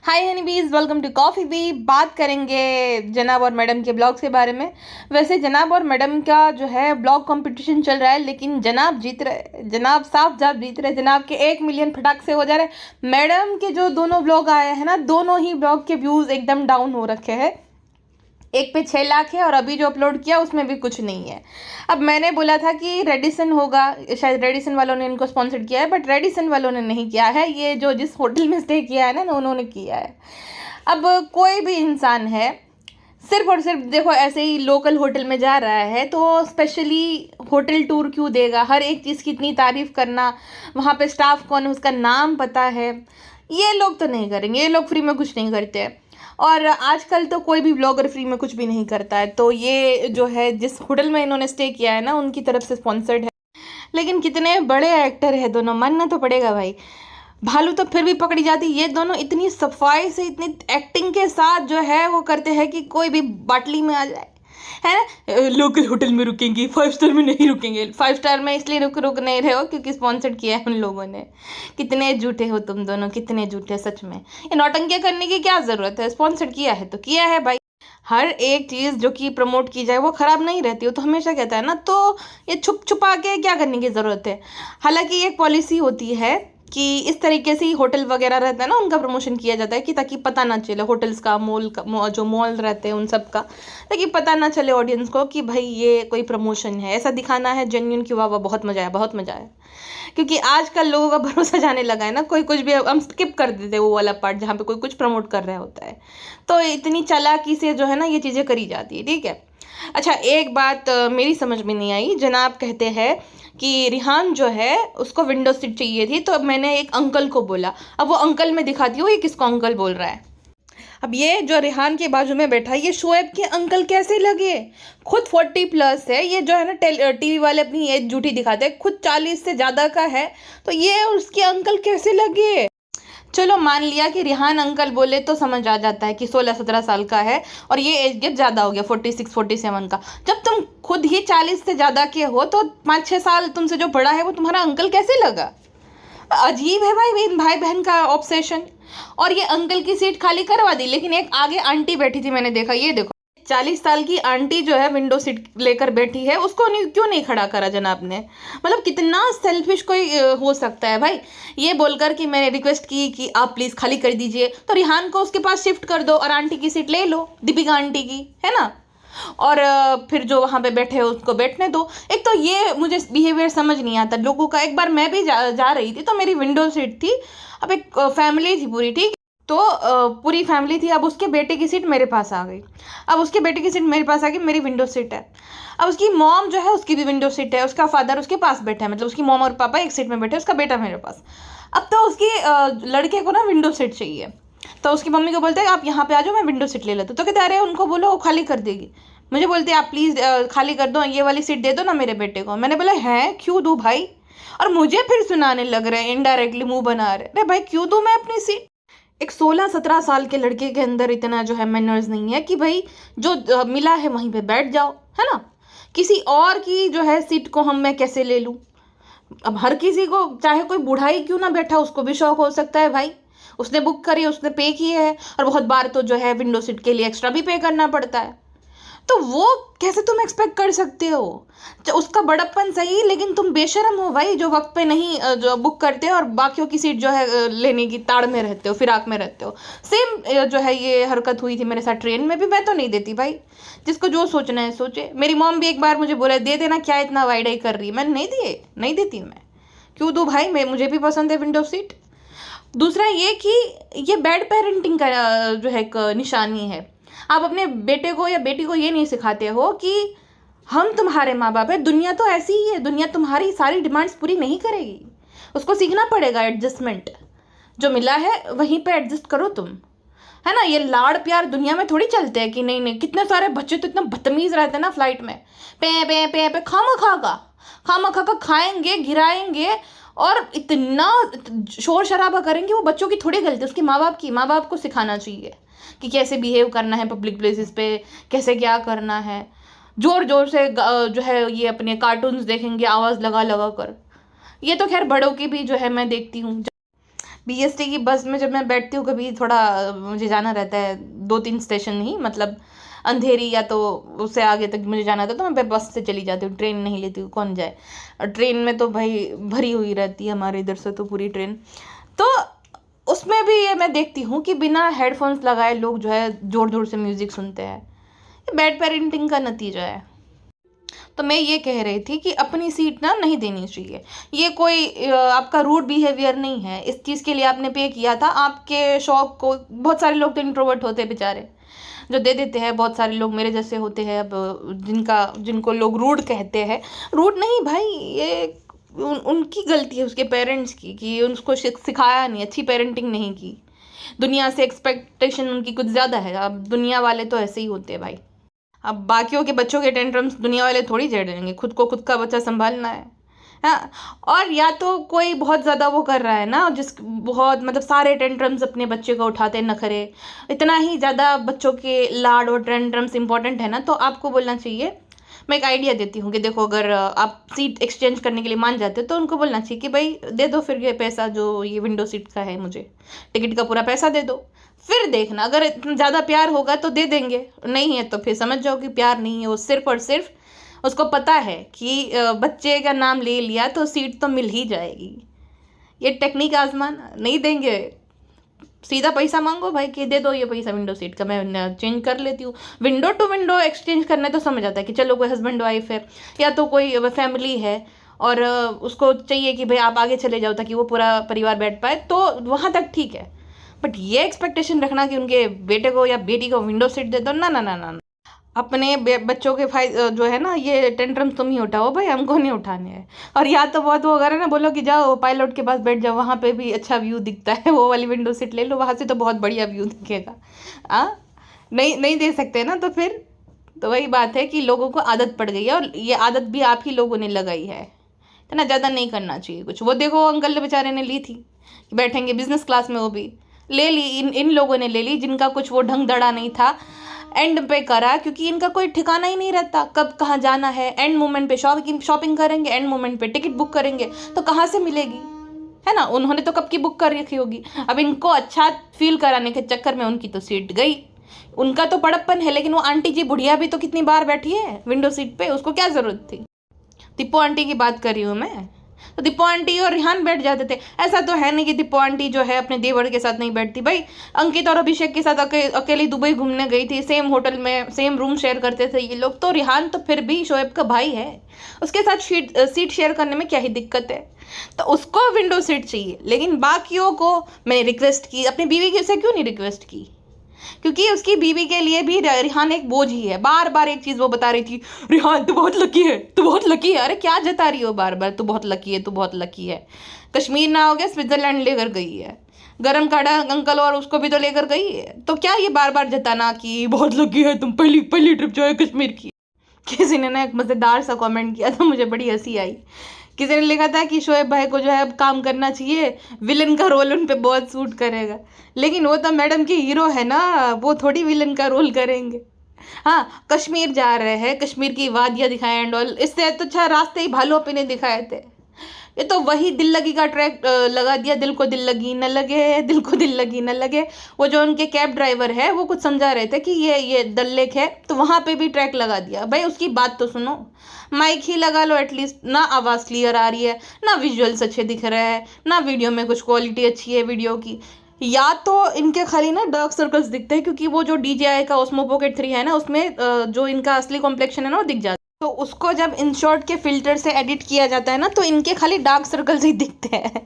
Hi honeybees, welcome to Coffee Bee. बात करेंगे जनाब और मैडम के ब्लॉग्स के बारे में। वैसे जनाब और मैडम का जो है ब्लॉग कंपटीशन चल रहा है, लेकिन जनाब जीत रहे, जनाब साफ साफ जीत रहे। जनाब के 1 मिलियन फटाक से हो जा रहे हैं। मैडम के जो दोनों ब्लॉग आए हैं ना, दोनों ही ब्लॉग के व्यूज़ एकदम डाउन हो रखे हैं। एक पे 6 लाख है और अभी जो अपलोड किया उसमें भी कुछ नहीं है। अब मैंने बोला था कि रेडिसन होगा, शायद रेडिसन वालों ने इनको स्पॉन्सर किया है, बट रेडिसन वालों ने नहीं किया है। ये जो जिस होटल में स्टे किया है ना, उन्होंने किया है। अब कोई भी इंसान है, सिर्फ और सिर्फ देखो ऐसे ही लोकल होटल में जा रहा है तो स्पेशली होटल टूर क्यों देगा? हर एक चीज़ की इतनी तारीफ करना, वहाँ पे स्टाफ कौन है उसका नाम पता है, ये लोग तो नहीं करेंगे। ये लोग फ्री में कुछ नहीं करते हैं। और आजकल तो कोई भी ब्लॉगर फ्री में कुछ भी नहीं करता है। तो ये जो है जिस होटल में इन्होंने स्टे किया है ना, उनकी तरफ से स्पॉन्सर्ड है। लेकिन कितने बड़े एक्टर है दोनों, मानना तो पड़ेगा भाई। भालू तो फिर भी पकड़ी जाती, ये दोनों इतनी सफाई से, इतनी एक्टिंग के साथ जो है वो करते हैं कि कोई भी बाटली में आ जाए, है ना। लोकल होटल में रुकेंगे, 5 स्टार में नहीं रुकेंगे। 5 स्टार में इसलिए रुक नहीं रहे हो क्योंकि स्पॉन्सर्ड किया है उन लोगों ने। कितने झूठे हो तुम दोनों, कितने झूठे सच में। ये नौटंकियां करने की क्या ज़रूरत है? स्पॉन्सर्ड किया है तो किया है भाई। हर एक चीज़ जो कि प्रमोट की जाए वो ख़राब नहीं रहती, वो तो हमेशा कहता है ना। तो ये छुप छुपा के क्या करने की ज़रूरत है? हालांकि एक पॉलिसी होती है कि इस तरीके से ही होटल वगैरह रहता है ना, उनका प्रमोशन किया जाता है कि ताकि पता ना चले होटल्स का, जो मॉल रहते हैं उन सब का, ताकि पता ना चले ऑडियंस को कि भाई ये कोई प्रमोशन है। ऐसा दिखाना है जेन्युइन कि वाह वाह बहुत मज़ा आया, बहुत मज़ा आया। क्योंकि आजकल लोगों का भरोसा जाने लगा है ना। कोई कुछ भी, हम स्किप कर देते हैं वो वाला पार्ट जहाँ पे कोई कुछ प्रमोट कर रहा होता है। तो इतनी चालाकी से जो है ना ये चीज़ें करी जाती है, ठीक है। अच्छा, एक बात मेरी समझ में नहीं आई। जनाब कहते हैं कि रिहान जो है उसको विंडो सीट चाहिए थी, तो अब मैंने एक अंकल को बोला। अब वो अंकल में दिखाती हूँ ये किसको अंकल बोल रहा है। अब ये जो रिहान के बाजू में बैठा है, ये शोएब के अंकल कैसे लगे? खुद 40+ है ये, जो है ना टीवी वाले अपनी एज झूठी दिखाते हैं, खुद 40 से ज़्यादा का है, तो ये उसके अंकल कैसे लगे? चलो मान लिया कि रिहान अंकल बोले तो समझ आ जाता है कि 16-17 साल का है और ये एज गैप ज़्यादा हो गया 46-47 का। जब तुम खुद ही 40 से ज़्यादा के हो तो 5-6 साल तुमसे जो बड़ा है वो तुम्हारा अंकल कैसे लगा? अजीब है भाई, भाई बहन का ऑब्सेशन। और ये अंकल की सीट खाली करवा दी, लेकिन एक आगे आंटी बैठी थी, मैंने देखा, ये देखो 40 साल की आंटी जो है विंडो सीट लेकर बैठी है, उसको क्यों नहीं खड़ा करा जनाब ने? मतलब कितना सेल्फिश कोई हो सकता है भाई। ये बोलकर कि मैंने रिक्वेस्ट की कि आप प्लीज़ खाली कर दीजिए, तो रिहान को उसके पास शिफ्ट कर दो और आंटी की सीट ले लो, दीपिका आंटी की, है ना। और फिर जो वहाँ पे बैठे हो उसको बैठने दो। एक तो ये मुझे बिहेवियर समझ नहीं आता लोगों का। एक बार मैं भी जा रही थी तो मेरी विंडो सीट थी। अब एक फैमिली थी पूरी, ठीक, तो पूरी फैमिली थी। अब उसके बेटे की सीट मेरे पास आ गई। अब उसके बेटे की सीट मेरे पास आ गई, मेरी विंडो सीट है। अब उसकी मॉम जो है उसकी भी विंडो सीट है, उसका फादर उसके पास बैठा है, मतलब उसकी मॉम और पापा एक सीट में बैठे, उसका बेटा मेरे पास। अब तो उसकी लड़के को ना विंडो सीट चाहिए, तो उसकी मम्मी को बोलते हैं आप यहाँ पे आ जाओ, मैं विंडो सीट ले लेता हूँ। तो कहते अरे उनको बोलो वो खाली कर देगी। मुझे बोलते आप प्लीज़ खाली कर दो, ये वाली सीट दे दो ना मेरे बेटे को। मैंने बोला है क्यों दूँ भाई? और मुझे फिर सुनाने लग रहे हैं, इनडायरेक्टली मुंह बना रहे, अरे भाई क्यों दूँ मैं अपनी सीट? एक 16-17 साल के लड़के के अंदर इतना जो है मैनर्स नहीं है कि भाई जो मिला है वहीं पे बैठ जाओ, है ना। किसी और की जो है सीट को मैं कैसे ले लूँ? अब हर किसी को, चाहे कोई बूढ़ा ही क्यों ना बैठा, उसको भी शौक हो सकता है भाई। उसने बुक करी, उसने पे किए है, और बहुत बार तो जो है विंडो सीट के लिए एक्स्ट्रा भी पे करना पड़ता है। तो वो कैसे तुम एक्सपेक्ट कर सकते हो? उसका बड़प्पन सही, लेकिन तुम बेशरम हो भाई जो वक्त पे नहीं जो बुक करते हो और बाकियों की सीट जो है लेने की ताड़ में रहते हो, फिराक में रहते हो। सेम जो है ये हरकत हुई थी मेरे साथ ट्रेन में भी। मैं तो नहीं देती भाई, जिसको जो सोचना है सोचे। मेरी मॉम भी एक बार मुझे बोला दे देना, क्या इतना वाइड आई कर रही है। मैंने नहीं दिए, नहीं देती मैं। क्यों दूँ भाई? मुझे भी पसंद है विंडो सीट। दूसरा ये कि ये बैड पेरेंटिंग का जो है एक निशानी है। आप अपने बेटे को या बेटी को ये नहीं सिखाते हो कि हम तुम्हारे माँ बाप है, दुनिया तो ऐसी ही है, दुनिया तुम्हारी सारी डिमांड्स पूरी नहीं करेगी। उसको सीखना पड़ेगा एडजस्टमेंट। जो मिला है वहीं पे एडजस्ट करो तुम, है ना। ये लाड़ प्यार दुनिया में थोड़ी चलते हैं कि नहीं नहीं। कितने सारे बच्चे तो इतना बदतमीज रहते हैं ना फ्लाइट में, पे पे पे पे खामा खा का खाएंगे, गिराएंगे और इतना शोर शराबा करेंगे। वो बच्चों की थोड़ी गलती, उसके माँ बाप की। माँ बाप को सिखाना चाहिए कि कैसे बिहेव करना है पब्लिक प्लेसेस पे, कैसे क्या करना है। जोर जोर से जो है ये अपने कार्टून्स देखेंगे आवाज़ लगा लगा कर। ये तो खैर बड़ों की भी जो है मैं देखती हूँ। बीएसटी की बस में जब मैं बैठती हूँ, कभी थोड़ा मुझे जाना रहता है 2-3 स्टेशन ही, मतलब अंधेरी या तो उससे आगे तक मुझे जाना था, तो मैं फिर बस से चली जाती हूँ, ट्रेन नहीं लेती हूँ, कौन जाए। और ट्रेन में तो भाई भरी हुई रहती है हमारे इधर से तो पूरी ट्रेन। तो उसमें भी ये मैं देखती हूँ कि बिना हेडफोन्स लगाए लोग जो है ज़ोर ज़ोर से म्यूज़िक सुनते हैं। ये बैड पेरेंटिंग का नतीजा है। तो मैं ये कह रही थी कि अपनी सीट ना नहीं देनी चाहिए। ये कोई आपका रूड बिहेवियर नहीं है, इस चीज़ के लिए आपने पे किया था, आपके शौक को। बहुत सारे लोग तो इंट्रोवर्ट होते हैं बेचारे, जो दे देते हैं। बहुत सारे लोग मेरे जैसे होते हैं अब, जिनको लोग रूड कहते हैं। रूड नहीं भाई, ये उनकी गलती है, उसके पेरेंट्स की, कि उनको सिखाया नहीं, अच्छी पेरेंटिंग नहीं की। दुनिया से एक्सपेक्टेशन उनकी कुछ ज़्यादा है। अब दुनिया वाले तो ऐसे ही होते हैं भाई। अब बाकियों के बच्चों के टेंट्रम्स दुनिया वाले थोड़ी झेड़ लेंगे, खुद को खुद का बच्चा संभालना है। हाँ। और या तो कोई बहुत ज़्यादा वो कर रहा है ना, बहुत मतलब सारे टेंट्रम्स अपने बच्चे को उठाते हैं, नखरे, इतना ही ज़्यादा बच्चों के लाड और टेंट्रम्स इंपॉर्टेंट है ना, तो आपको बोलना चाहिए। मैं एक आइडिया देती हूँ कि देखो, अगर आप सीट एक्सचेंज करने के लिए मान जाते हो तो उनको बोलना चाहिए कि भाई दे दो फिर ये पैसा, जो ये विंडो सीट का है, मुझे टिकट का पूरा पैसा दे दो। फिर देखना, अगर इतना ज़्यादा प्यार होगा तो दे देंगे, नहीं है तो फिर समझ जाओ कि प्यार नहीं है, वो सिर्फ और सिर्फ उसको पता है कि बच्चे का नाम ले लिया तो सीट तो मिल ही जाएगी। ये टेक्निक आजमाना, नहीं देंगे सीधा पैसा मांगो भाई कि दे दो ये पैसा विंडो सीट का, मैं चेंज कर लेती हूँ। विंडो टू विंडो एक्सचेंज करना है तो समझ आता है कि चलो कोई हस्बैंड वाइफ है या तो कोई फैमिली है और उसको चाहिए कि भाई आप आगे चले जाओ ताकि वो पूरा परिवार बैठ पाए, तो वहाँ तक ठीक है। बट ये एक्सपेक्टेशन रखना कि उनके बेटे को या बेटी को विंडो सीट दे दो, ना ना ना ना ना। अपने बच्चों के जो है ना, ये टेंट्रम्स तुम ही उठाओ भाई, हमको नहीं उठाने हैं। और या तो बहुत वो अगर है ना, बोलो कि जाओ पायलट के पास बैठ जाओ, वहाँ पे भी अच्छा व्यू दिखता है, वो वाली विंडो सीट ले लो, वहाँ से तो बहुत बढ़िया व्यू दिखेगा। नहीं नहीं दे सकते ना, तो फिर तो वही बात है कि लोगों को आदत पड़ गई है, और ये आदत भी आप ही लोगों ने लगाई है। इतना ज़्यादा नहीं करना चाहिए कुछ। वो देखो अंकल बेचारे ने ली थी कि बैठेंगे बिजनेस क्लास में, वो भी ले ली, इन लोगों ने ले ली जिनका कुछ वो ढंग धड़ा नहीं था, एंड पे करा, क्योंकि इनका कोई ठिकाना ही नहीं रहता कब कहाँ जाना है। एंड मोमेंट पे शॉपिंग करेंगे, एंड मोमेंट पे टिकट बुक करेंगे, तो कहाँ से मिलेगी, है ना। उन्होंने तो कब की बुक कर रखी होगी। अब इनको अच्छा फील कराने के चक्कर में उनकी तो सीट गई। उनका तो बड़प्पन है, लेकिन वो आंटी जी बुढ़िया भी तो कितनी बार बैठी है विंडो सीट पे, उसको क्या जरूरत थी। दीपो आंटी की बात कर रही हूँ मैं। तो दीपो आंटी और रिहान बैठ जाते थे। ऐसा तो है नहीं कि दीपो आंटी जो है अपने देवर के साथ नहीं बैठती भाई। अंकित और अभिषेक के साथ अकेली दुबई घूमने गई थी, सेम होटल में सेम रूम शेयर करते थे ये लोग। तो रिहान तो फिर भी शोएब का भाई है, उसके साथ सीट शेयर करने में क्या ही दिक्कत है। तो उसको विंडो सीट चाहिए, लेकिन बाकियों को मैंने रिक्वेस्ट की, अपनी बीवी से क्यों नहीं रिक्वेस्ट की, क्योंकि उसकी बीवी के लिए भी रिहान एक बोझ ही है। बार बार एक चीज़ वो बता रही थी, रिहान तू बहुत लकी है, तू बहुत लकी है। अरे क्या जता रही हो बार बार, तू बहुत लकी है, तू बहुत लकी है। कश्मीर ना हो गया, स्विट्जरलैंड लेकर गई है, गरम काढ़ा अंकल और उसको भी तो लेकर गई है। तो क्या ये बार बार जताना कि बहुत लकी है तुम, पहली पहली ट्रिप जो है कश्मीर की। किसी ने ना एक मज़ेदार सा कमेंट किया था, मुझे बड़ी हंसी आई। किसी ने लिखा था कि शोएब भाई को जो है अब काम करना चाहिए, विलन का रोल उन पे बहुत सूट करेगा। लेकिन वो तो मैडम की हीरो है ना, वो थोड़ी विलन का रोल करेंगे। हाँ, कश्मीर जा रहे हैं, कश्मीर की वादियाँ दिखाएं एंड ऑल, इससे तो अच्छा रास्ते ही भालू पे ने दिखाए थे। ये तो वही दिल लगी का ट्रैक लगा दिया, दिल को दिल लगी न लगे, दिल को दिल लगी न लगे। वो जो उनके कैब ड्राइवर है वो कुछ समझा रहे थे कि ये डल लेक है, तो वहाँ पे भी ट्रैक लगा दिया। भाई उसकी बात तो सुनो, माइक ही लगा लो एटलीस्ट। ना आवाज़ क्लियर आ रही है, ना विजुअल्स अच्छे दिख रहे हैं, ना वीडियो में कुछ क्वालिटी अच्छी है वीडियो की। या तो इनके खाली ना डार्क सर्कल्स दिखते हैं, क्योंकि वो जो DJI का ओस्मो पॉकेट 3 है ना, उसमें जो इनका असली कॉम्प्लेक्शन है ना वो दिख जाता है। तो उसको जब इंशॉर्ट के फिल्टर से एडिट किया जाता है ना, तो इनके खाली डार्क सर्कल्स ही दिखते हैं।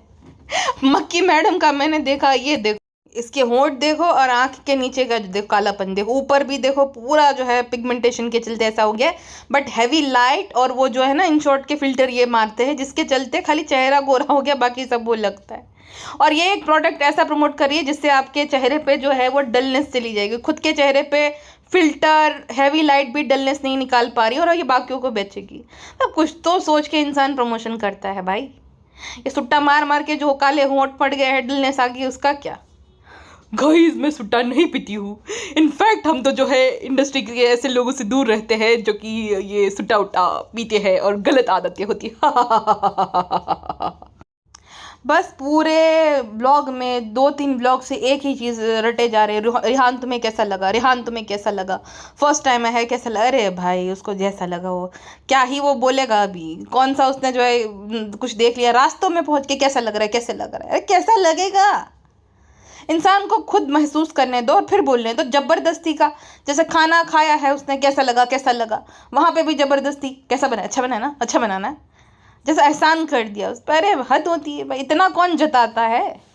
मक्की मैडम का मैंने देखा, ये देखो इसके होंठ देखो और आंख के नीचे का जो देखो कालापन देखो, ऊपर भी देखो पूरा जो है पिगमेंटेशन के चलते ऐसा हो गया। बट हैवी लाइट और वो जो है ना इंशॉर्ट के फिल्टर ये मारते हैं, जिसके चलते खाली चेहरा गोरा हो गया, बाकी सब वो लगता है। और ये एक प्रोडक्ट ऐसा प्रमोट कर रही है जिससे आपके चेहरे पे जो है वो डलनेस चली जाएगी। खुद के चेहरे पे फिल्टर हैवी लाइट भी डलनेस नहीं निकाल पा रही, और ये बाकियों को बेचेगी। तो कुछ तो सोच के इंसान प्रमोशन करता है भाई। ये सुट्टा मार मार के जो काले होंठ पड़ गए हैं, डलनेस आ गई, उसका क्या। गाइस मैं सुट्टा नहीं पीती हूँ। इनफैक्ट हम तो जो है इंडस्ट्री के ऐसे लोगों से दूर रहते हैं जो कि ये सुट्टा उट्टा पीते हैं और गलत आदतें होती है। बस पूरे ब्लॉग में 2-3 ब्लॉग से एक ही चीज़ रटे जा रहे हैं। रिहान तुम्हें कैसा लगा, रिहान तुम्हें कैसा लगा, फर्स्ट टाइम है कैसा लगा। अरे भाई उसको जैसा लगा वो क्या ही वो बोलेगा। अभी कौन सा उसने जो है कुछ देख लिया, रास्तों में पहुंच के कैसा लग रहा है, कैसे लग रहा है, अरे कैसा लगेगा। इंसान को खुद महसूस करने दो और फिर बोलने दो। जबरदस्ती का, जैसे खाना खाया है उसने, कैसा लगा कैसा लगा, वहां पे भी जबरदस्ती कैसा बना, अच्छा बना ना, अच्छा बनाना है, जैसे एहसान कर दिया उस पर। अरे हद होती है भाई, इतना कौन जताता है।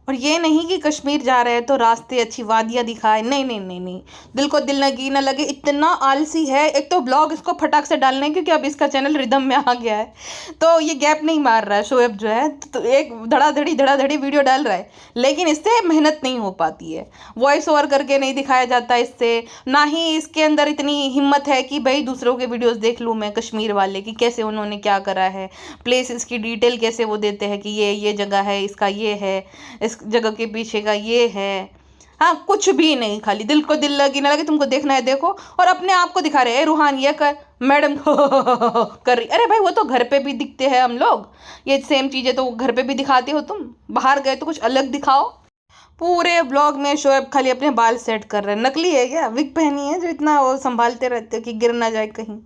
और ये नहीं कि कश्मीर जा रहे हैं तो रास्ते अच्छी वादियाँ दिखाए, नहीं नहीं नहीं नहीं, दिल को दिल लगी ना लगे, इतना आलसी है। एक तो ब्लॉग इसको फटाक से डालना है क्योंकि अब इसका चैनल रिदम में आ गया है, तो ये गैप नहीं मार रहा है शोएब जो है, तो एक धड़ाधड़ी वीडियो डाल रहा है, लेकिन इससे मेहनत नहीं हो पाती है, वॉइस ओवर करके नहीं दिखाया जाता इससे, ना ही इसके अंदर इतनी हिम्मत है कि भाई दूसरों के वीडियोज़ देख लूँ मैं, कश्मीर वाले कि कैसे उन्होंने क्या करा है, प्लेसेस की डिटेल कैसे वो देते हैं कि ये जगह है, इसका ये है, इस जगह के पीछे का ये है। हाँ कुछ भी नहीं, खाली दिल को दिल लगी ना लगे, तुमको देखना है देखो, और अपने आप को दिखा रहे हैं रूहान ये कर, मैडम कर रही। अरे भाई वो तो घर पे भी दिखते हैं हम लोग, ये सेम चीज़ें तो घर पे भी दिखाते हो तुम, बाहर गए तो कुछ अलग दिखाओ। पूरे ब्लॉग में शोएब खाली अपने बाल सेट कर रहे हैं। नकली है क्या, विग पहनी है जो इतना वो संभालते रहते हो कि गिर ना जाए कहीं।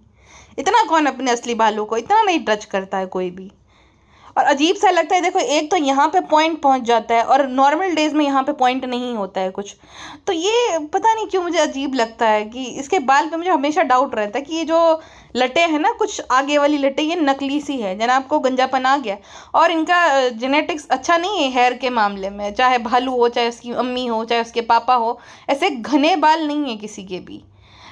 इतना कौन अपने असली बालों को इतना नहीं टच करता है कोई भी। और अजीब सा लगता है, देखो एक तो यहाँ पे पॉइंट पहुँच जाता है और नॉर्मल डेज में यहाँ पे पॉइंट नहीं होता है कुछ, तो ये पता नहीं क्यों मुझे अजीब लगता है कि इसके बाल पे मुझे हमेशा डाउट रहता है कि ये जो लटे हैं ना, कुछ आगे वाली लटे ये नकली सी है, जनाब को गंजापन आ गया। और इनका जेनेटिक्स अच्छा नहीं है हेयर के मामले में, चाहे भालू हो, चाहे उसकी अम्मी हो, चाहे उसके पापा हो, ऐसे घने बाल नहीं है किसी के भी।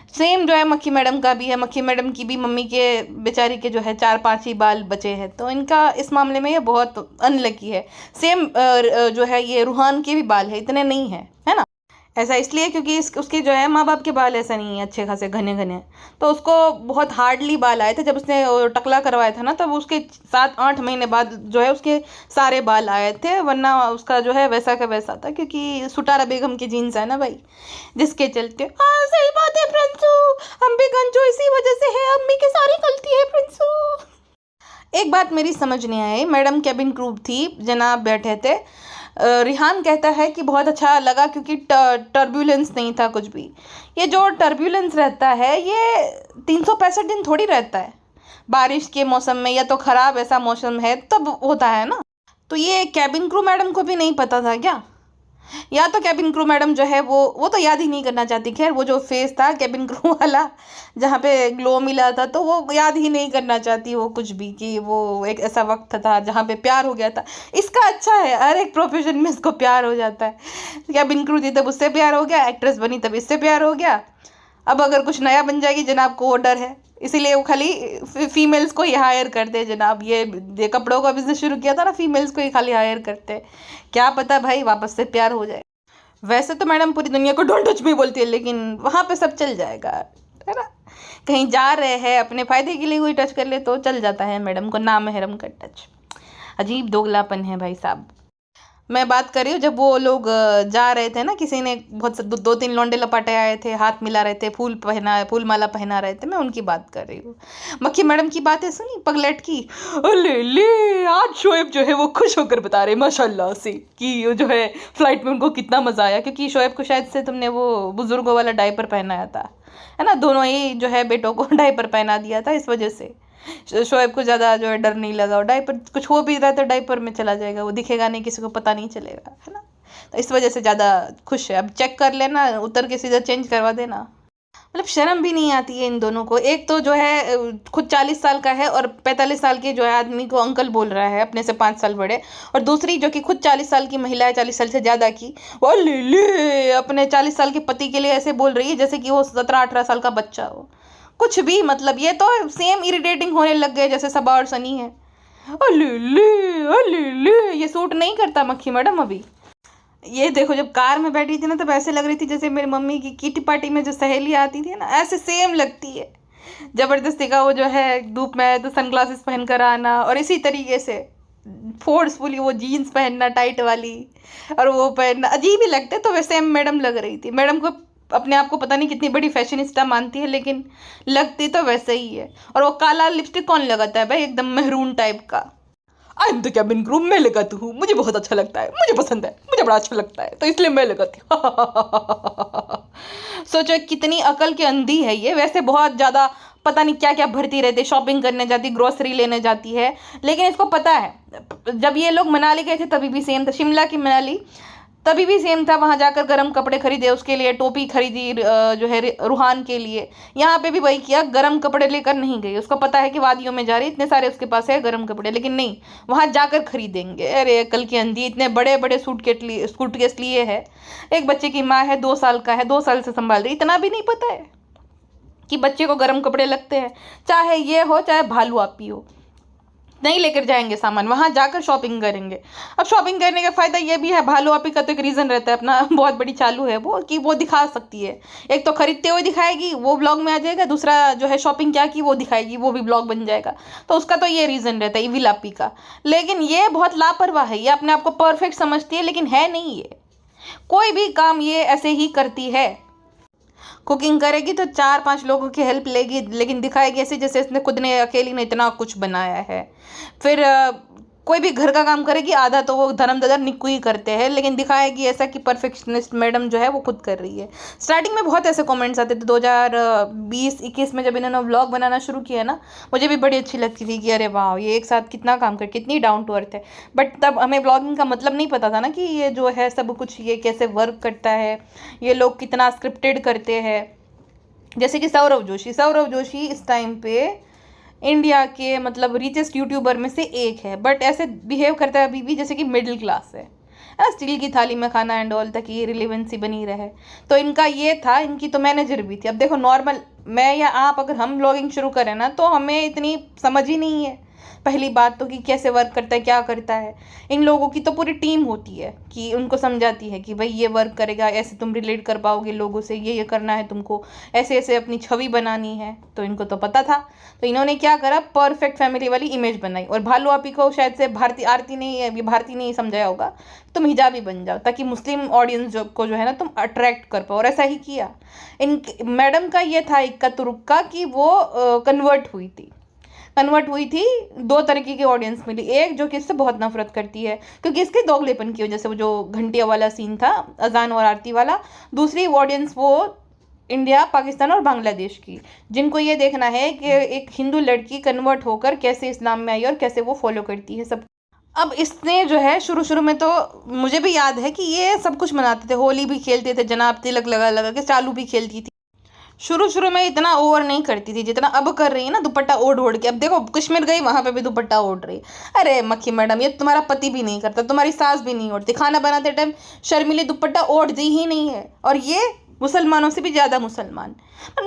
सेम जो है मक्खी मैडम का भी है, मक्खी मैडम की भी मम्मी के बेचारी के जो है 4-5 ही बाल बचे हैं, तो इनका इस मामले में ये बहुत अनलकी है। सेम जो है ये रूहान के भी बाल है, इतने नहीं है ना। ऐसा इसलिए क्योंकि उसके जो है माँ बाप के बाल ऐसा नहीं है अच्छे खासे घने घने, तो उसको बहुत हार्डली बाल आए थे। जब उसने टकला करवाया था ना, तब उसके 7-8 महीने बाद जो है उसके सारे बाल आए थे, वरना उसका जो है वैसा का वैसा था, क्योंकि सुटारा बेगम की जीन्स है ना भाई, जिसके चलते। हाँ सही बात है प्रिंसू, हम भी गंजो इसी वजह से है, अम्मी की सारी गलती है प्रिंसू। एक बात मेरी समझ नहीं आई, मैडम कैबिन क्रू थी, जनाब बैठे थे, रिहान कहता है कि बहुत अच्छा लगा क्योंकि टर्बुलेंस नहीं था कुछ भी। ये जो टर्बुलेंस रहता है ये 365 दिन थोड़ी रहता है, बारिश के मौसम में या तो ख़राब ऐसा मौसम है तब होता है ना। तो ये कैबिन क्रू मैडम को भी नहीं पता था क्या, या तो कैबिन क्रू मैडम जो है वो तो याद ही नहीं करना चाहती। खैर वो जो फेस था कैबिन क्रू वाला जहाँ पे ग्लो मिला था, तो वो याद ही नहीं करना चाहती वो कुछ भी, कि वो एक ऐसा वक्त था जहाँ पे प्यार हो गया था। इसका अच्छा है, हर एक प्रोफेशन में इसको प्यार हो जाता है। कैबिन क्रू थी तब उससे प्यार हो गया, एक्ट्रेस बनी तब इससे प्यार हो गया, अब अगर कुछ नया बन जाएगी जनाब को वो डर है, इसीलिए वो खाली फीमेल्स को ही हायर करते हैं जनाब। ये कपड़ों का बिजनेस शुरू किया था ना, फीमेल्स को ही खाली हायर करते हैं, क्या पता भाई वापस से प्यार हो जाए। वैसे तो मैडम पूरी दुनिया को डोंट टच मी बोलती है, लेकिन वहाँ पे सब चल जाएगा, है ना। कहीं जा रहे हैं अपने फ़ायदे के लिए कोई टच कर ले तो चल जाता है मैडम को, नामहरम का टच। अजीब दोगलापन है भाई साहब। मैं बात कर रही हूँ जब वो लोग जा रहे थे ना, किसी ने बहुत 2-3 लौंडे लपाटे आए थे, हाथ मिला रहे थे, फूल माला पहना रहे थे, मैं उनकी बात कर रही हूँ। मक्खी मैडम की बातें सुनी पगलेट की, अले ले आज शोएब जो है वो खुश होकर बता रहे माशाल्लाह से कि वो जो है फ्लाइट में उनको कितना मज़ा आया, क्योंकि शोएब को शायद से तुमने वो बुज़ुर्गों वाला डायपर पहनाया था, है ना, दोनों ही जो है बेटों को डायपर पहना दिया था, इस वजह से शोएब को ज़्यादा जो है डर नहीं लगा। और डायपर कुछ हो भी रहा है तो डायपर में चला जाएगा, वो दिखेगा नहीं, किसी को पता नहीं चलेगा, है ना, तो इस वजह से ज़्यादा खुश है। अब चेक कर लेना, उतर के सीधा चेंज करवा देना। मतलब शर्म भी नहीं आती है इन दोनों को। एक तो जो है खुद 40 साल का है और 45 साल के जो है आदमी को अंकल बोल रहा है, अपने से 5 साल बड़े, और दूसरी जो कि खुद 40 साल की महिला है, 40 साल से ज़्यादा की, वो ले अपने 40 साल के पति के लिए ऐसे बोल रही है जैसे कि वो 17-18 साल का बच्चा हो। कुछ भी मतलब, ये तो सेम इरिटेटिंग होने लग गए जैसे सबा और सनी है। अले ये सूट नहीं करता मक्खी मैडम अभी। ये देखो जब कार में बैठी थी ना, तब ऐसे लग रही थी जैसे मेरी मम्मी की किटी पार्टी में जो सहेली आती थी ना, ऐसे सेम लगती है। जबरदस्ती का वो जो है धूप में आए तो सनग्लासेस पहन कर आना, और इसी तरीके से फोर्सफुली वो जीन्स पहनना टाइट वाली, और वो पहनना अजीब ही लगते। तो वैसे मैडम लग रही थी। मैडम को अपने आप को पता नहीं कितनी बड़ी फैशनिस्टा मानती है, लेकिन लगती तो वैसे ही है। और वो काला लिपस्टिक कौन लगाता है भाई, एकदम मेहरून टाइप का। I am the cabin crew, मैं लगाती हूँ, मुझे बहुत अच्छा लगता है, मुझे पसंद है, मुझे बड़ा अच्छा लगता है, तो इसलिए मैं लगाती हूँ। सोचो कितनी अकल की अंधी है ये। वैसे बहुत ज़्यादा पता नहीं क्या क्या भरती रहती है, शॉपिंग करने जाती, ग्रोसरी लेने जाती है, लेकिन इसको पता है जब ये लोग मनाली गए थे तभी भी सेम था, शिमला की मनाली तभी भी सेम था। वहाँ जाकर गर्म कपड़े खरीदे, उसके लिए टोपी खरीदी जो है रूहान के लिए। यहाँ पे भी वही किया, गर्म कपड़े लेकर नहीं गई, उसको पता है कि वादियों में जा रही, इतने सारे उसके पास है गर्म कपड़े, लेकिन नहीं, वहाँ जाकर खरीदेंगे। अरे कल की अंधी, इतने बड़े बड़े सूटकेस लिए है। एक बच्चे की माँ है, 2 साल का है, 2 साल से संभाल रही, इतना भी नहीं पता है कि बच्चे को गर्म कपड़े लगते हैं। चाहे ये हो चाहे भालू आपी हो, नहीं लेकर जाएंगे सामान, वहां जाकर शॉपिंग करेंगे। अब शॉपिंग करने का फायदा ये भी है, भालू आपी का तो एक रीजन रहता है अपना, बहुत बड़ी चालू है वो, कि वो दिखा सकती है। एक तो खरीदते हुए दिखाएगी, वो ब्लॉग में आ जाएगा, दूसरा जो है शॉपिंग क्या की वो दिखाएगी, वो भी ब्लॉग बन जाएगा। तो उसका तो ये रीजन रहता है इविल आपी का। लेकिन ये बहुत लापरवाह है, ये अपने आप को परफेक्ट समझती है, लेकिन है नहीं ये। कोई भी काम ये ऐसे ही करती है। कुकिंग करेगी तो 4-5 लोगों की हेल्प लेगी, लेकिन दिखाएगी ऐसे जैसे इसने खुद ने अकेली ने इतना कुछ बनाया है। फिर कोई भी घर का काम करेगी, आधा तो वो धर्मदादा निक्कू ही करते हैं, लेकिन दिखाएगी ऐसा कि परफेक्शनिस्ट मैडम जो है वो खुद कर रही है। स्टार्टिंग में बहुत ऐसे कमेंट्स आते थे 2020-21 में, जब इन्होंने व्लॉग बनाना शुरू किया ना, मुझे भी बड़ी अच्छी लगती थी कि अरे वाह ये एक साथ कितना काम कर, कितनी डाउन टू अर्थ है। बट तब हमें ब्लॉगिंग का मतलब नहीं पता था ना कि ये जो है सब कुछ ये कैसे वर्क करता है, ये लोग कितना स्क्रिप्टेड करते हैं। जैसे कि सौरव जोशी इस टाइम पे इंडिया के मतलब रिचेस्ट यूट्यूबर में से एक है, बट ऐसे बिहेव करता है अभी भी जैसे कि मिडिल क्लास है ना, स्टील की थाली में खाना एंड ऑल, तक ये रिलेवेंसी बनी रहे। तो इनका ये था, इनकी तो मैनेजर भी थी। अब देखो नॉर्मल मैं या आप अगर हम ब्लॉगिंग शुरू करें ना, तो हमें इतनी समझ ही नहीं है पहली बात तो कि कैसे वर्क करता है, क्या करता है। इन लोगों की तो पूरी टीम होती है कि उनको समझाती है कि भाई ये वर्क करेगा, ऐसे तुम रिलेट कर पाओगे लोगों से, ये करना है तुमको, ऐसे ऐसे अपनी छवि बनानी है। तो इनको तो पता था, तो इन्होंने क्या करा, परफेक्ट फैमिली वाली इमेज बनाई। और भालू आपी को शायद से भारती नहीं समझाया होगा, तुम हिजाबी बन जाओ ताकि मुस्लिम ऑडियंस को जो है ना तुम अट्रैक्ट कर पाओ, और ऐसा ही किया। इन मैडम का ये था इक्का तुरुक्का कि वो कन्वर्ट हुई थी 2 तरीके की ऑडियंस मिली। एक जो कि इससे बहुत नफरत करती है क्योंकि इसके दोगलेपन की वजह से, वो जो घंटिया वाला सीन था अजान और आरती वाला। दूसरी ऑडियंस वो इंडिया, पाकिस्तान और बांग्लादेश की, जिनको ये देखना है कि एक हिंदू लड़की कन्वर्ट होकर कैसे इस्लाम में आई और कैसे वो फॉलो करती है सब। अब इसने जो है शुरू में तो मुझे भी याद है कि ये सब कुछ मनाते थे, होली भी खेलते थे, जनाब तिलक लगा के चालू भी खेलती थी। शुरू में इतना ओवर नहीं करती थी जितना अब कर रही है ना, दुपट्टा ओढ़ के। अब देखो कश्मीर गई, वहां पे भी दुपट्टा ओढ़ रही। अरे मक्खी मैडम, ये तुम्हारा पति भी नहीं करता, तुम्हारी सास भी नहीं ओढ़ती, खाना बनाते टाइम शर्मीली दुपट्टा ओढ़ती ही नहीं है, और ये मुसलमानों से भी ज्यादा मुसलमान।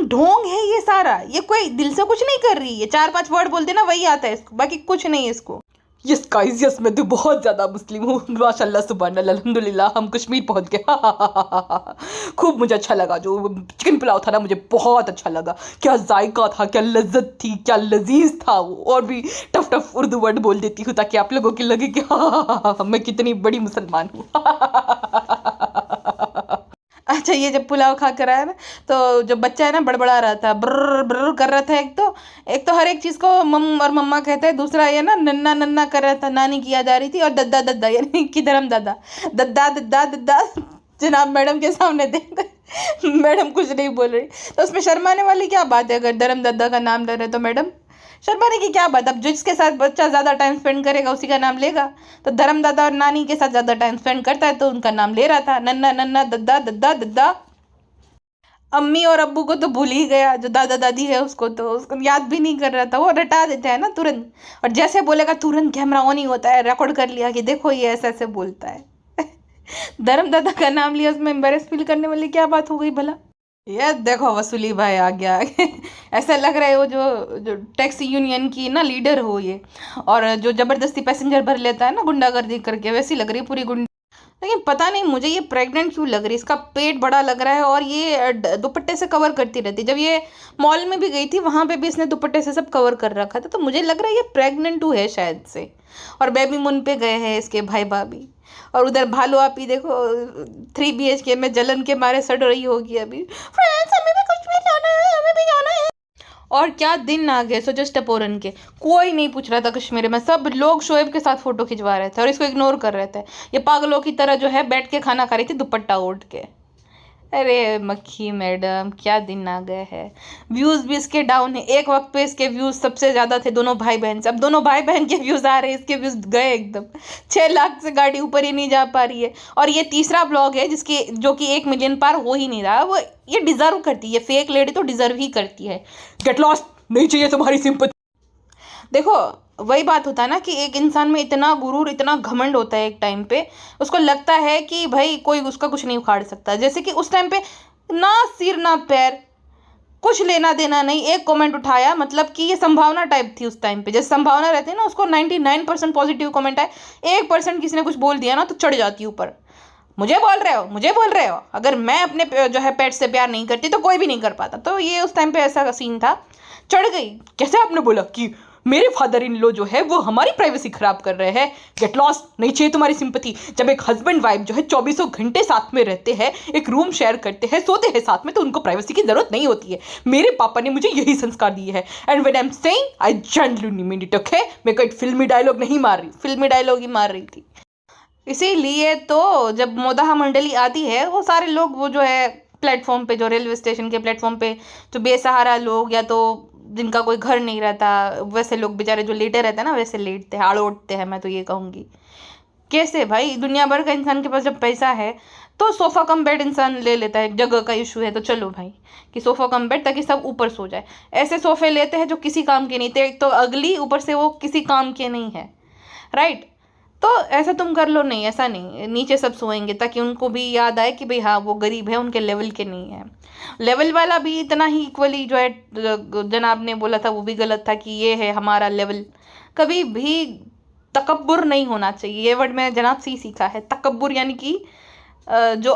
ढोंग है ये सारा, ये कोई दिल से कुछ नहीं कर रही है, 4-5 वर्ड बोलते ना वही आता है इसको, बाकी कुछ नहीं है इसको। यस गाइस, यस मैं तो बहुत ज़्यादा मुस्लिम हूँ, माशाल्लाह सुभान अल्लाह अल्हम्दुलिल्लाह, हम कश्मीर पहुँच गए। खूब मुझे अच्छा लगा, जो चिकन पुलाव था ना मुझे बहुत अच्छा लगा, क्या जायका था, क्या लज्जत थी, क्या लजीज था वो। और भी टफ उर्दू वर्ड बोल देती हूँ ताकि आप लोगों की लगे कि मैं कितनी बड़ी मुसलमान हूँ। अच्छा, ये जब पुलाव खा कर आया ना, तो जो बच्चा है ना बड़बड़ा रहा था, ब्र ब्र कर रहा था। एक तो हर एक चीज़ को मम और मम्मा कहते हैं, दूसरा ये ना नन्ना नन्ना कर रहा था, नानी की याद आ रही थी, और दद्दा दद्दा यानी कि धर्म दादा, दद्दा दद्दा दद्दा जनाब मैडम के सामने देख मैडम कुछ नहीं बोल रही, तो उसमें शर्माने वाली क्या बात है। अगर धर्म दादा का नाम ले रहे तो मैडम शर्माने की क्या बात। अब जिसके साथ बच्चा ज़्यादा टाइम स्पेंड करेगा उसी का नाम लेगा, तो धर्म दादा और नानी के साथ ज़्यादा टाइम स्पेंड करता है तो उनका नाम ले रहा था, नन्ना नन्ना दद्दा दद्दा दद्दा। अम्मी और अब्बू को तो भूल ही गया, जो दादा दादी है उसको याद भी नहीं कर रहा था, वो रटा देता है ना तुरंत, और जैसे बोलेगा तुरंत कैमरा ऑन ही होता है, रिकॉर्ड कर लिया कि देखो ये ऐसे ऐसे बोलता है। धर्म दादा का नाम लिया, उसमें एम्बेरस फील करने वाली क्या बात हो गई भला। ये देखो वसूली भाई आ गया। ऐसा लग रहा है वो जो टैक्सी यूनियन की ना लीडर हो ये, और जो जबरदस्ती पैसेंजर भर लेता है ना गुंडागर्दी करके, वैसी लग रही है पूरी गुंडी। लेकिन पता नहीं मुझे ये प्रेग्नेंट क्यों लग रही है, इसका पेट बड़ा लग रहा है, और ये दुपट्टे से कवर करती रहती। जब ये मॉल में भी गई थी वहां पे भी इसने दुपट्टे से सब कवर कर रखा था, तो मुझे लग रहा है ये प्रेग्नेंट है शायद से। और बेबी मून पे गए हैं इसके भाई भाभी, और उधर भालू आपी देखो 3 BHK में जलन के मारे सड़ रही होगी अभी। फ्रेंड्स हमें भी कुछ भी जाना है, हमें भी जाना है। और क्या दिन आ गए सोचो टपोरन के, कोई नहीं पूछ रहा था कश्मीर में, सब लोग शोएब के साथ फोटो खिंचवा रहे थे और इसको इग्नोर कर रहे थे। ये पागलों की तरह जो है बैठ के खाना खा रही थी दुपट्टा ओढ़ के। अरे मक्खी मैडम क्या दिन आ गए हैं। व्यूज़ भी इसके डाउन है, एक वक्त पे इसके व्यूज़ सबसे ज़्यादा थे दोनों भाई बहन से, अब दोनों भाई बहन के व्यूज़ आ रहे हैं, इसके व्यूज़ गए एकदम। 6 लाख से गाड़ी ऊपर ही नहीं जा पा रही है। और ये तीसरा ब्लॉग है जिसकी जो कि 1 मिलियन पार हो ही नहीं रहा। वो ये डिज़र्व करती है, फेक लेडी तो डिज़र्व ही करती है। गेट लॉस्ट, नहीं चाहिए तुम्हारी सिंपैथी। देखो वही बात होता है ना कि एक इंसान में इतना गुरूर इतना घमंड होता है एक टाइम पे, उसको लगता है कि भाई कोई उसका कुछ नहीं उखाड़ सकता। जैसे कि उस टाइम पे ना सिर ना पैर, कुछ लेना देना नहीं, एक कमेंट उठाया, मतलब कि ये संभावना टाइप थी उस टाइम पे। जैसे संभावना रहती है ना, उसको 99% पॉजिटिव कमेंट आए, 1% किसी ने कुछ बोल दिया ना तो चढ़ जाती ऊपर। मुझे बोल रहे हो, मुझे बोल रहे हो। अगर मैं अपने जो है पेट से प्यार नहीं करती तो कोई भी नहीं कर पाता। तो ये उस टाइम पे ऐसा सीन था, चढ़ गई। कैसे आपने बोला कि मेरे फादर इन लॉ जो है वो हमारी प्राइवेसी खराब कर रहे हैं। गेट लॉस्ट, नहीं चाहिए तुम्हारी सिंपैथी। जब एक हस्बैंड वाइफ जो है 24 घंटे साथ में रहते हैं, एक रूम शेयर करते हैं, सोते हैं साथ में, तो उनको प्राइवेसी की जरूरत नहीं होती है। मेरे पापा ने मुझे यही संस्कार दिए हैं। And when I am saying I genuinely mean it, okay. मैं कोई फिल्मी डायलॉग नहीं मार रही, फिल्मी डायलॉग ही मार रही थी। इसीलिए तो जब मोदाहा मंडली आती है, वो सारे लोग वो जो है प्लेटफॉर्म पे, जो रेलवे स्टेशन के प्लेटफॉर्म पे जो बेसहारा लोग या तो जिनका कोई घर नहीं रहता, वैसे लोग बेचारे जो लेटे रहते हैं ना, वैसे लेटते हैं, आड़ोटते हैं, मैं तो ये कहूँगी। कैसे भाई, दुनिया भर का इंसान के पास जब पैसा है तो सोफ़ा कम बेड इंसान ले लेता है। जगह का इशू है तो चलो भाई कि सोफ़ा कम बेड, ताकि सब ऊपर सो जाए। ऐसे सोफ़े लेते हैं जो किसी काम के नहीं थे, एक तो अगली, ऊपर से वो किसी काम के नहीं है, राइट। तो ऐसा तुम कर लो, नहीं ऐसा नहीं, नीचे सब सोएंगे ताकि उनको भी याद आए कि भाई हाँ वो गरीब है, उनके लेवल के नहीं है। लेवल वाला भी इतना ही इक्वली जो है जनाब ने बोला था वो भी गलत था कि ये है हमारा लेवल। कभी भी तकब्बुर नहीं होना चाहिए, ये वर्ड मैं जनाब से ही सीखा है। तकब्बुर यानी कि जो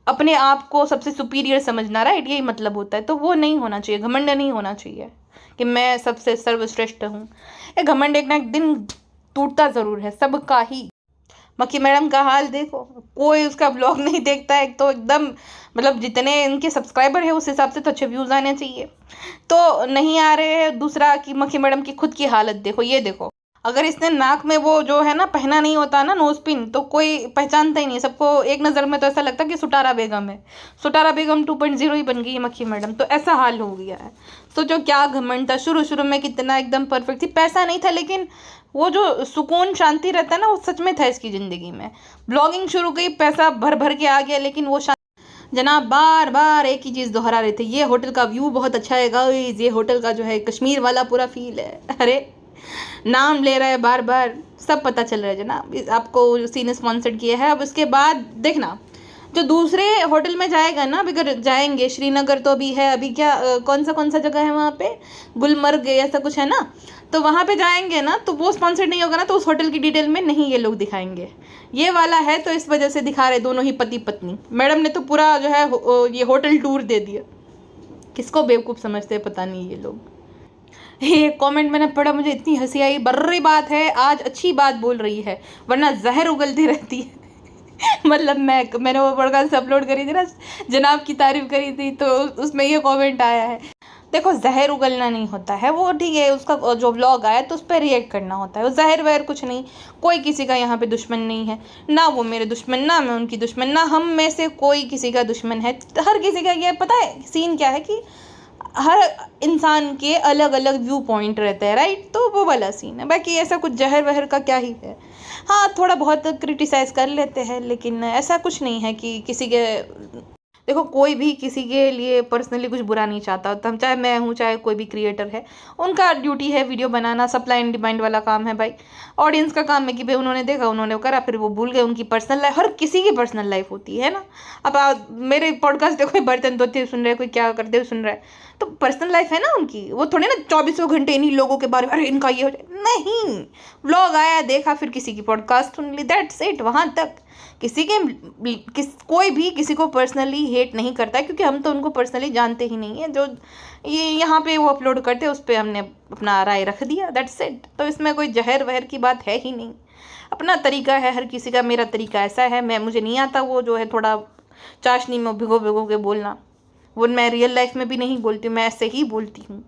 अपने आप को सबसे सुपीरियर समझना, राइट, यही मतलब होता है। तो वो नहीं होना चाहिए, घमंड नहीं होना चाहिए कि मैं सबसे सर्वश्रेष्ठ हूँ। ये घमंड एक ना एक दिन टूटता ज़रूर है सबका ही। मक्खी मैडम का हाल देखो, कोई उसका ब्लॉग नहीं देखता है। एक तो एकदम मतलब जितने इनके सब्सक्राइबर है उस हिसाब से तो अच्छे व्यूज़ आने चाहिए, तो नहीं आ रहे हैं। दूसरा कि मक्खी मैडम की खुद की हालत देखो, ये देखो, अगर इसने नाक में वो जो है ना पहना नहीं होता ना नोज पिन, तो कोई पहचानता ही नहीं। सबको एक नज़र में तो ऐसा लगता है कि सुटारा बेगम है। सुटारा बेगम 2.0 ही बन गई है मक्खी मैडम, तो ऐसा हाल हो गया है। सोचो क्या घमंड था, शुरू शुरू में कितना एकदम परफेक्ट थी, पैसा नहीं था लेकिन वो जो सुकून शांति रहता है ना वो सच में था इसकी ज़िंदगी में। ब्लॉगिंग शुरू की, पैसा भर भर के आ गया, लेकिन वो जनाब बार बार एक ही चीज़ दोहरा रहे थे, ये होटल का व्यू बहुत अच्छा है गाइस, ये होटल का जो है कश्मीर वाला पूरा फील है। अरे नाम ले रहा है बार बार, सब पता चल रहा है जनाब, आपको उसी ने स्पॉन्सर्ड किया है। अब उसके बाद देखना जो दूसरे होटल में जाएगा ना, अगर जाएंगे श्रीनगर तो अभी है, अभी क्या कौन सा जगह है वहाँ पे, गुलमर्ग ऐसा कुछ है ना, तो वहाँ पे जाएंगे ना तो वो स्पॉन्सर्ड नहीं होगा ना, तो उस होटल की डिटेल में नहीं ये लोग दिखाएंगे। ये वाला है तो इस वजह से दिखा रहे दोनों ही पति पत्नी। मैडम ने तो पूरा जो है ये होटल टूर दे दिया। किसको बेवकूफ़ समझते हैं पता नहीं ये लोग। ये कमेंट मैंने पढ़ा, मुझे इतनी हंसी आई। बर्री बात है आज अच्छी बात बोल रही है, वरना जहर उगलती रहती है। मतलब मैंने वो पॉडकास्ट अपलोड करी थी ना, जनाब की तारीफ करी थी, तो उसमें ये कमेंट आया है। देखो जहर उगलना नहीं होता है, वो ठीक है, उसका जो व्लॉग आया तो उस पर रिएक्ट करना होता है। वो जहर वहर कुछ नहीं, कोई किसी का यहाँ पे दुश्मन नहीं है, ना वो मेरे दुश्मन, ना मैं उनकी दुश्मन, ना हम में से कोई किसी का दुश्मन है। हर किसी का ये पता है सीन क्या है कि हर इंसान के अलग अलग व्यू पॉइंट रहते हैं, राइट। तो वो वाला सीन है, बाकी ऐसा कुछ जहर वहर का क्या ही है। हाँ थोड़ा बहुत क्रिटिसाइज़ कर लेते हैं, लेकिन ऐसा कुछ नहीं है कि किसी के, देखो कोई भी किसी के लिए पर्सनली कुछ बुरा नहीं चाहता। तो हम चाहे मैं हूँ चाहे कोई भी क्रिएटर है, उनका ड्यूटी है video banana, supply and demand वाला काम है भाई। ऑडियंस का काम है कि भाई उन्होंने देखा, उन्होंने करा, फिर वो भूल गए। उनकी पर्सनल लाइफ, हर किसी की पर्सनल लाइफ होती है ना। अब मेरे पॉडकास्ट देखो, कोई बर्तन धोते हुए सुन रहे हैं, कोई क्या करते हुए सुन रहा है, तो पर्सनल लाइफ है ना उनकी। वो थोड़े ना 24 घंटे इन्हीं लोगों के बारे में, अरे इनका ये हो जाए, नहीं। व्लॉग आया देखा, फिर किसी की पॉडकास्ट सुन ली, दैट्स इट। वहाँ तक कोई भी किसी को पर्सनली हेट नहीं करता है, क्योंकि हम तो उनको पर्सनली जानते ही नहीं है। जो ये यहाँ पे वो अपलोड करते हैं उस पर हमने अपना राय रख दिया, दैट्स इट। तो इसमें कोई जहर वहर की बात है ही नहीं। अपना तरीका है हर किसी का, मेरा तरीका ऐसा है। मुझे नहीं आता वो जो है थोड़ा चाशनी में भिगो भिगो के बोलना, वो मैं रियल लाइफ में भी नहीं बोलती हूँ, मैं ऐसे ही बोलती हूँ।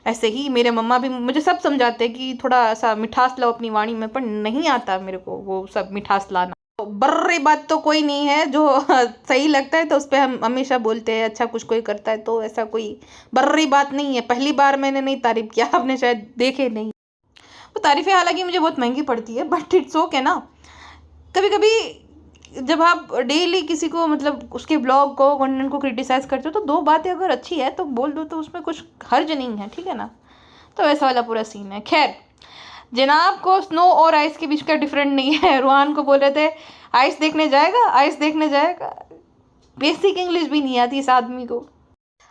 ऐसे ही मेरे मम्मा भी मुझे सब समझाते हैं कि थोड़ा सा मिठास लाओ अपनी वाणी में, पर नहीं आता मेरे को वो सब मिठास लाना। तो बर्रे बात तो कोई नहीं है, जो सही लगता है तो उस पर हम हमेशा बोलते हैं। अच्छा कुछ कोई करता है तो ऐसा कोई बर्री बात नहीं है। पहली बार मैंने नहीं तारीफ किया, आपने शायद देखे नहीं। वो तारीफें हालांकि मुझे बहुत महंगी पड़ती है, बट इट्स ओके ना। कभी कभी जब आप डेली किसी को मतलब उसके ब्लॉग को कंटेंट को क्रिटिसाइज करते हो तो दो बातें अगर अच्छी है तो बोल दो, तो उसमें कुछ हर्ज नहीं है, ठीक है ना। तो वैसा वाला पूरा सीन है। खैर, जनाब को स्नो और आइस के बीच का डिफरेंट नहीं है। रूहान को बोल रहे थे आइस देखने जाएगा, आइस देखने जाएगा। बेसिक इंग्लिश भी नहीं आती इस आदमी को।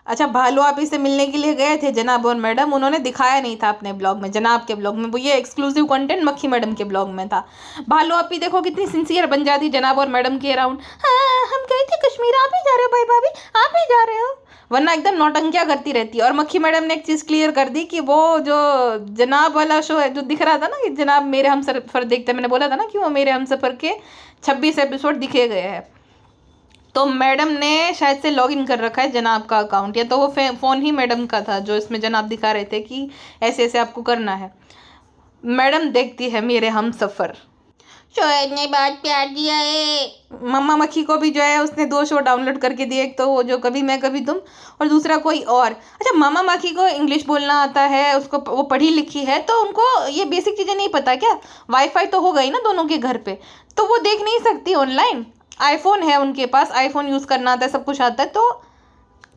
अच्छा, भालू आपी से मिलने के लिए गए थे जनाब और मैडम, उन्होंने दिखाया नहीं था अपने ब्लॉग में, जनाब के ब्लॉग में। वो ये एक्सक्लूसिव कंटेंट मक्खी मैडम के ब्लॉग में था। भालू आपी देखो कितनी सिंसियर बन जाती जनाब और मैडम के अराउंड। हाँ हम गए थे कश्मीर, आप ही जा रहे हो भाई भाभी, आप ही जा रहे हो, वरना एकदम नौटंकिया करती रहती है। और मक्खी मैडम ने एक चीज़ क्लियर कर दी कि वो जो जनाब वाला शो है जो दिख रहा था ना कि जनाब मेरे हम सफ़र देखते, मैंने बोला था ना कि वो मेरे हम सफ़र के 26 एपिसोड दिखे गए हैं। तो मैडम ने शायद से लॉगिन कर रखा है जनाब का अकाउंट, या तो वो फ़ोन ही मैडम का था जो इसमें जनाब दिखा रहे थे कि ऐसे ऐसे आपको करना है। मैडम देखती है मेरे हम सफ़र। शोएब ने बहुत प्यार दिया है। मम्मा मक्खी को भी जो है उसने 2 शो डाउनलोड करके दिए, एक तो वो जो कभी मैं कभी तुम, और दूसरा कोई और। अच्छा, मामा मक्खी को इंग्लिश बोलना आता है, उसको वो पढ़ी लिखी है, तो उनको ये बेसिक चीज़ें नहीं पता क्या। वाईफाई तो होगा ही ना दोनों के घर पे, तो वो देख नहीं सकती ऑनलाइन। आईफोन है उनके पास, आईफोन यूज़ करना आता है, सब कुछ आता है, तो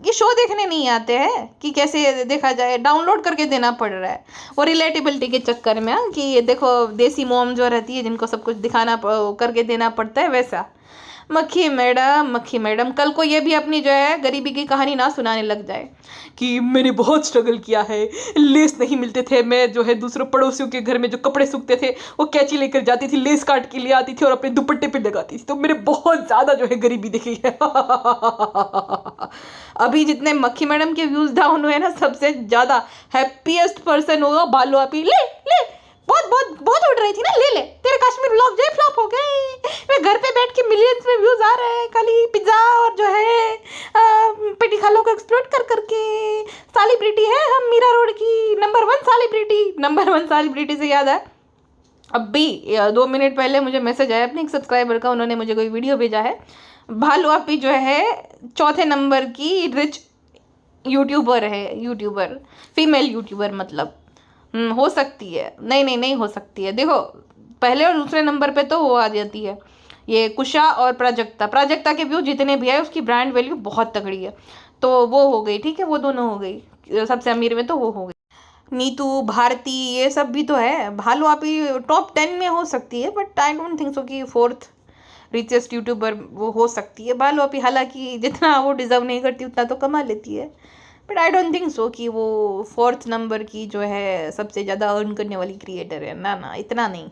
ये शो देखने नहीं आते हैं कि कैसे देखा जाए, डाउनलोड करके देना पड़ रहा है वो रिलेटेबिलिटी के चक्कर में। कि ये देखो देसी मोम जो रहती है जिनको सब कुछ दिखाना करके देना पड़ता है, वैसा। मक्खी मैडम कल को ये भी अपनी जो है गरीबी की कहानी ना सुनाने लग जाए कि मैंने बहुत स्ट्रगल किया है, लेस नहीं मिलते थे, मैं जो है दूसरों पड़ोसियों के घर में जो कपड़े सूखते थे वो कैंची लेकर जाती थी, लेस काट के लिए आती थी और अपने दुपट्टे पे लगाती थी, तो मेरे बहुत ज़्यादा जो है गरीबी दिखी है। अभी जितने मक्खी मैडम के व्यूज़ डाउन हुए ना, सबसे ज़्यादा हैप्पीएस्ट पर्सन होगा भालू आपी। ले ले, बहुत बहुत बहुत उड़ रही थी ना, ले ले, तेरे कश्मीर व्लॉग जो है फ्लॉप हो गए। मैं घर पे बैठ के मिलियंस में व्यूज आ रहे हैं, खाली पिज्जा और जो है पेटी खालों को एक्सप्लोर कर करके। सेलिब्रिटी है हम, मीरा रोड की नंबर 1 सेलिब्रिटी। नंबर 1 सेलिब्रिटी से याद है, अभी 2 मिनट पहले मुझे मैसेज आया अपने एक सब्सक्राइबर का, उन्होंने मुझे कोई वीडियो भेजा है। भालू आपी जो है 4थे नंबर की रिच यूट्यूबर है, यूट्यूबर, फीमेल यूट्यूबर मतलब। हो सकती है, नहीं हो सकती है। देखो पहले और दूसरे नंबर पे तो वो आ जाती है ये कुशा और प्राजक्ता के व्यू जितने भी है उसकी ब्रांड वैल्यू बहुत तगड़ी है, तो वो हो गई, ठीक है, वो दोनों हो गई। सबसे अमीर में तो वो हो गई। नीतू भारती ये सब भी तो है। भालू आपी टॉप 10 में हो सकती है, but I don't think so कि 4th रिचेस्ट यूट्यूबर वो हो सकती है भालू आपी। हालांकि जितना वो डिज़र्व नहीं करती उतना तो कमा लेती है, but I don't think so कि वो 4th नंबर की जो है सबसे ज़्यादा अर्न करने वाली क्रिएटर है। ना इतना नहीं।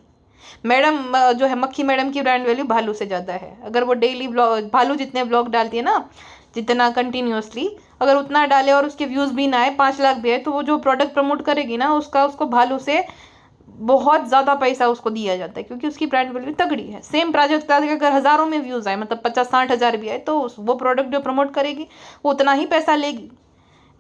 मैडम जो है मक्खी मैडम की ब्रांड वैल्यू भालू से ज़्यादा है। अगर वो डेली ब्लॉग, भालू जितने ब्लॉग डालती है ना, जितना कंटिन्यूसली, अगर उतना डाले और उसके व्यूज़ भी ना आए, 5 लाख भी आए, तो वो जो प्रोडक्ट प्रमोट करेगी ना उसको भालू से बहुत ज़्यादा पैसा उसको दिया जाता है, क्योंकि उसकी ब्रांड वैल्यू तगड़ी है। सेम प्राजक्ता के अगर हज़ारों में व्यूज़ आए, मतलब 50-60 हज़ार भी आए, तो वो प्रोडक्ट जो प्रमोट करेगी वो उतना ही पैसा लेगी।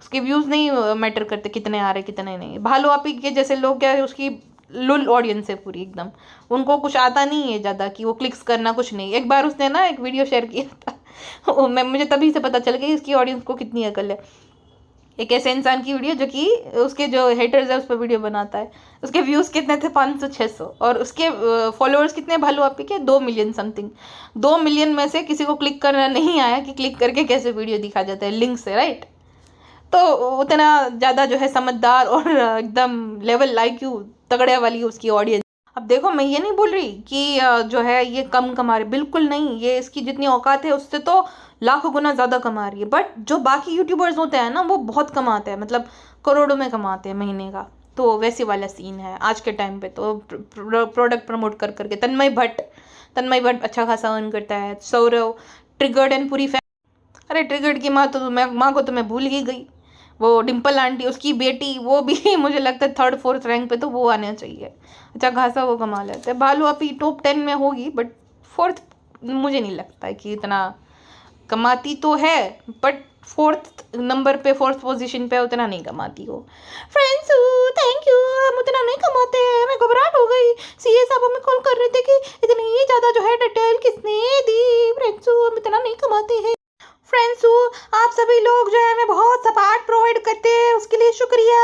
उसके व्यूज़ नहीं मैटर करते कितने आ रहे कितने नहीं। भालू आपी के जैसे लोग क्या है, उसकी लुल ऑडियंस है पूरी एकदम, उनको कुछ आता नहीं है ज़्यादा कि वो क्लिक्स करना कुछ नहीं। एक बार उसने ना एक वीडियो शेयर किया था मुझे तभी से पता चल गया इसकी ऑडियंस को कितनी अकल है। एक ऐसे इंसान की वीडियो जो कि उसके जो हेटर्स है उस पर वीडियो बनाता है, उसके व्यूज़ कितने थे 500-600, और उसके फॉलोअर्स कितने भालू आपी के 2 मिलियन समथिंग। 2 मिलियन में से किसी को क्लिक करना नहीं आया कि क्लिक करके कैसे वीडियो दिखा जाता है लिंक से, राइट। तो उतना ज़्यादा जो है समझदार और एकदम लेवल IQ तगड़े वाली उसकी ऑडियंस। अब देखो मैं ये नहीं बोल रही कि जो है ये कम कमा रही, बिल्कुल नहीं, ये इसकी जितनी औकात है उससे तो लाखों गुना ज़्यादा कमा रही है। बट जो बाकी यूट्यूबर्स होते हैं ना वो बहुत कमाते हैं, मतलब करोड़ों में कमाते हैं महीने का, तो वैसे वाला सीन है आज के टाइम पे। तो प्रोडक्ट प्रमोट कर करके तन्मय भट्ट अच्छा खासा अर्न करता है। सौरव, ट्रिगर्ड एंड पूरी अरे ट्रिगर्ड की माँ को तो मैं भूल ही गई। वो डिम्पल आंटी, उसकी बेटी, वो भी मुझे लगता है 3rd 4th रैंक पे तो वो आना चाहिए। अच्छा खासा वो कमा लेते हैं। भालू आपी टॉप 10 में होगी, बट 4th मुझे नहीं लगता है कि इतना कमाती तो है, बट 4th नंबर पे 4th पोजीशन पे उतना नहीं कमाती हो। फ्रेंड्स थैंक यू, हम उतना नहीं कमाते हैं, मैं घबराहट हो गई। सीए साहब हमें कॉल कर रहे थे कि इतनी ज़्यादा जो है डिटेल किसने दी। फ्रेंड्स हम इतना नहीं कमाते हैं। फ्रेंड्स आप सभी लोग जो है हमें बहुत सपोर्ट प्रोवाइड करते हैं, उसके लिए शुक्रिया।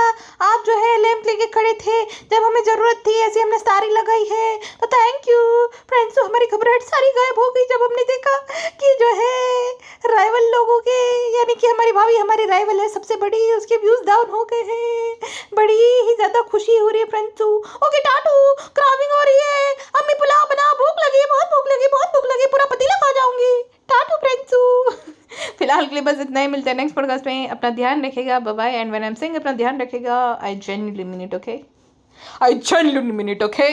आप जो है लैंप लेके खड़े थे जब हमें ज़रूरत थी, ऐसी हमने स्टारी लगाई है, तो थैंक यू। फ्रेंड्स हमारी घबराहट सारी गायब हो गई जब हमने देखा कि जो है राइवल लोगों के, यानी कि हमारी भाभी हमारी राइवल है सबसे बड़ी, उसके व्यूज़ डाउन हो गए हैं। बड़ी ही ज़्यादा खुशी हो रही है फ्रेंड्स। ओके टाटू, क्राविंग हो रही है, अम्मी पुलाव बना, भूख लगी, बहुत भूख लगी, बहुत भूख लगी, पूरा पतीला खा जाऊंगी। टाटू फ्रेंड्स। फिलहाल के लिए बस इतना ही, मिलते हैं नेक्स्ट पॉडकास्ट में। अपना ध्यान रखेगा, bye bye. And when I am saying अपना ध्यान रखेगा, I genuinely mean it, okay? I genuinely mean it, okay?